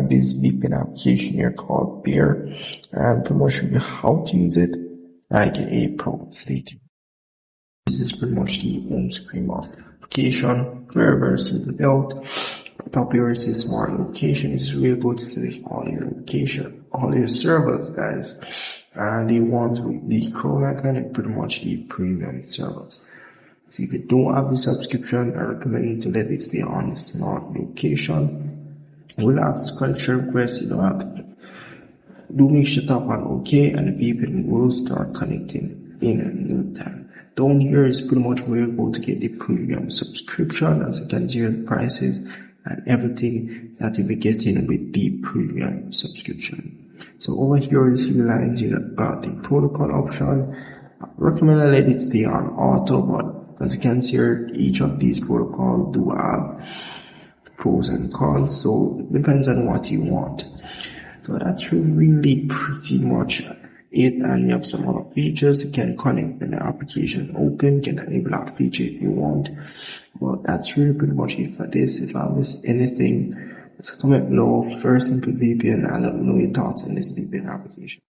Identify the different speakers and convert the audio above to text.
Speaker 1: this VPN application here called Bear, and pretty much show you how to use it and get a pro state. This is pretty much the home screen of the application. Very simple build. Top here is a smart location. It's really good to select all your location, all your servers, guys. And the ones with the Chrome icon are pretty much the premium servers. So if you don't have the subscription, I recommend you to let it stay on the smart location. We'll ask culture request, you don't have to do make sure tap on OK, and the VPN will start connecting in no time. Down here is pretty much where you go to get the premium subscription. As you can see, the prices and everything that you'll be getting with the premium subscription. So over here in three lines, you got the protocol option. I recommend I let it stay on auto, but as you can see here, each of these protocols do have pros and cons, so it depends on what you want. So that's really pretty much it, and you have some other features. You can connect when the application open, you can enable that feature if you want. But that's really pretty much it for this. If I miss anything, just comment below. First, input VPN and let me know your thoughts on this VPN application.